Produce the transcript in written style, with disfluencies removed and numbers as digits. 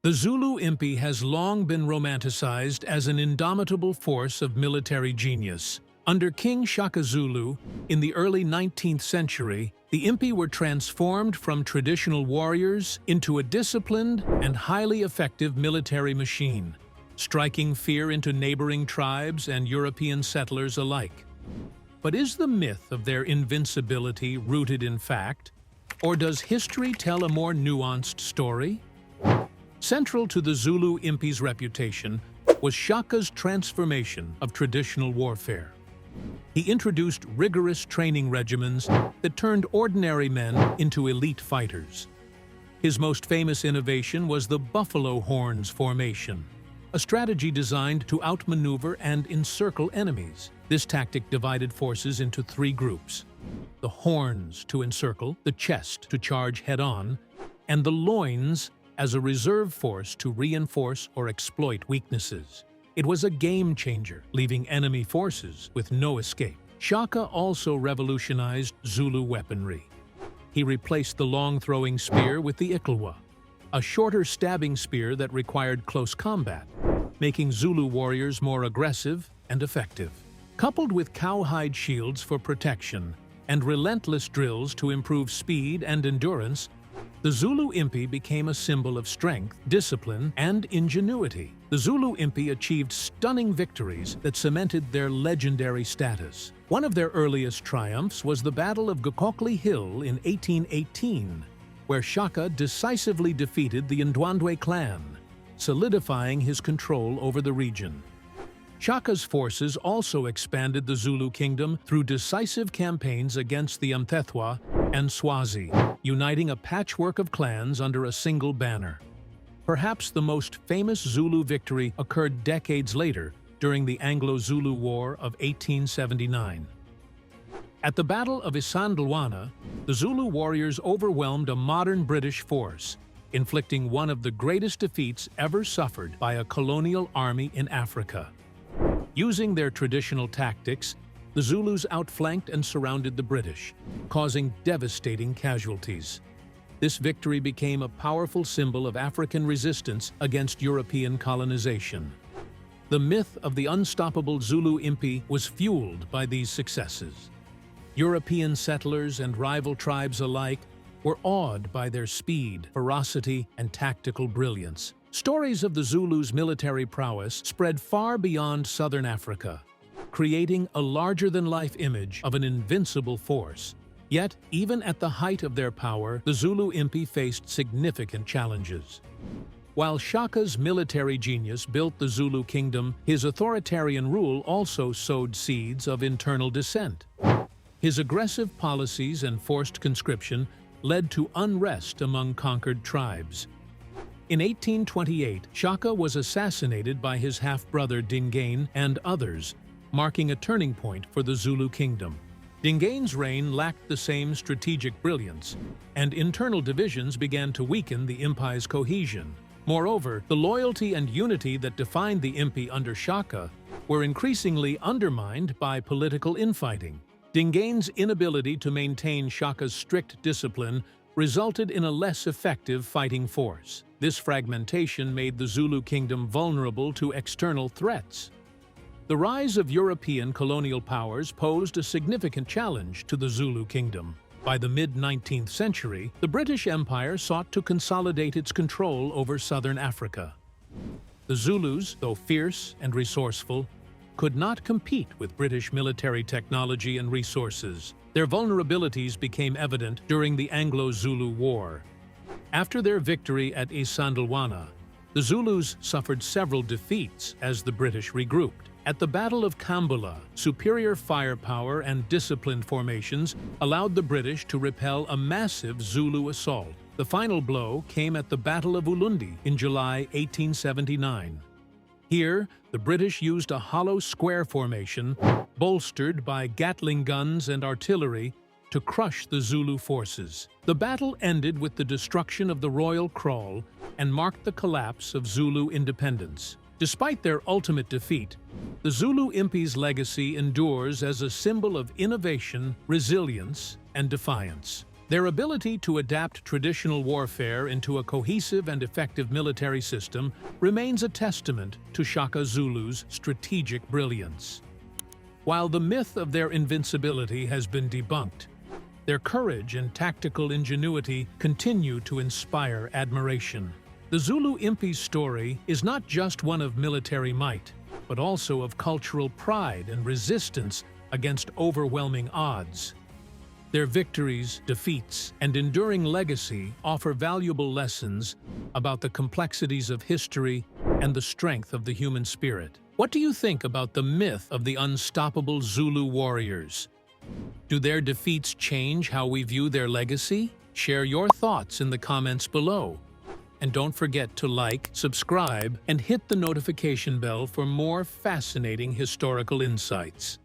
The Zulu Impi has long been romanticized as an indomitable force of military genius. Under King Shaka Zulu, in the early 19th century, the Impi were transformed from traditional warriors into a disciplined and highly effective military machine, striking fear into neighboring tribes and European settlers alike. But is the myth of their invincibility rooted in fact, or does history tell a more nuanced story? Central to the Zulu Impi's reputation was Shaka's transformation of traditional warfare. He introduced rigorous training regimens that turned ordinary men into elite fighters. His most famous innovation was the buffalo horns formation, a strategy designed to outmaneuver and encircle enemies. This tactic divided forces into three groups: the horns to encircle, the chest to charge head-on, and the loins as a reserve force to reinforce or exploit weaknesses. It was a game-changer, leaving enemy forces with no escape. Shaka also revolutionized Zulu weaponry. He replaced the long-throwing spear with the Ikalwa, a shorter stabbing spear that required close combat, making Zulu warriors more aggressive and effective. Coupled with cowhide shields for protection and relentless drills to improve speed and endurance, the Zulu Impi became a symbol of strength, discipline, and ingenuity. The Zulu Impi achieved stunning victories that cemented their legendary status. One of their earliest triumphs was the Battle of Gokokli Hill in 1818, where Shaka decisively defeated the Ndwandwe clan, solidifying his control over the region. Shaka's forces also expanded the Zulu kingdom through decisive campaigns against the Mthethwa and Swazi, uniting a patchwork of clans under a single banner. Perhaps the most famous Zulu victory occurred decades later during the AngloZulu War of 1879. At the Battle of Isandlwana, the Zulu warriors overwhelmed a modern British force, inflicting one of the greatest defeats ever suffered by a colonial army in Africa. Using their traditional tactics, the Zulus outflanked and surrounded the British, causing devastating casualties. This victory became a powerful symbol of African resistance against European colonization. The myth of the unstoppable Zulu Impi was fueled by these successes. European settlers and rival tribes alike were awed by their speed, ferocity, and tactical brilliance. Stories of the Zulus' military prowess spread far beyond southern Africa, creating a larger-than-life image of an invincible force. Yet, even at the height of their power, the Zulu Impi faced significant challenges. While Shaka's military genius built the Zulu kingdom, his authoritarian rule also sowed seeds of internal dissent. His aggressive policies and forced conscription led to unrest among conquered tribes. In 1828, Shaka was assassinated by his half-brother Dingain and others, marking a turning point for the Zulu kingdom. Dingain's reign lacked the same strategic brilliance, and internal divisions began to weaken the Impi's cohesion. Moreover, the loyalty and unity that defined the Impi under Shaka were increasingly undermined by political infighting. Dingain's inability to maintain Shaka's strict discipline resulted in a less effective fighting force. This fragmentation made the Zulu kingdom vulnerable to external threats. The rise of European colonial powers posed a significant challenge to the Zulu kingdom. By the mid-19th century, the British Empire sought to consolidate its control over southern Africa. The Zulus, though fierce and resourceful, could not compete with British military technology and resources. Their vulnerabilities became evident during the AngloZulu War. After their victory at Isandlwana, the Zulus suffered several defeats as the British regrouped. At the Battle of Kambula, superior firepower and disciplined formations allowed the British to repel a massive Zulu assault. The final blow came at the Battle of Ulundi in July 1879. Here, the British used a hollow square formation, bolstered by Gatling guns and artillery, to crush the Zulu forces. The battle ended with the destruction of the Royal Kraal and marked the collapse of Zulu independence. Despite their ultimate defeat, the Zulu Impi's legacy endures as a symbol of innovation, resilience, and defiance. Their ability to adapt traditional warfare into a cohesive and effective military system remains a testament to Shaka Zulu's strategic brilliance. While the myth of their invincibility has been debunked, their courage and tactical ingenuity continue to inspire admiration. The Zulu Impi's story is not just one of military might, but also of cultural pride and resistance against overwhelming odds. Their victories, defeats, and enduring legacy offer valuable lessons about the complexities of history and the strength of the human spirit. What do you think about the myth of the unstoppable Zulu warriors? Do their defeats change how we view their legacy? Share your thoughts in the comments below. And don't forget to like, subscribe, and hit the notification bell for more fascinating historical insights.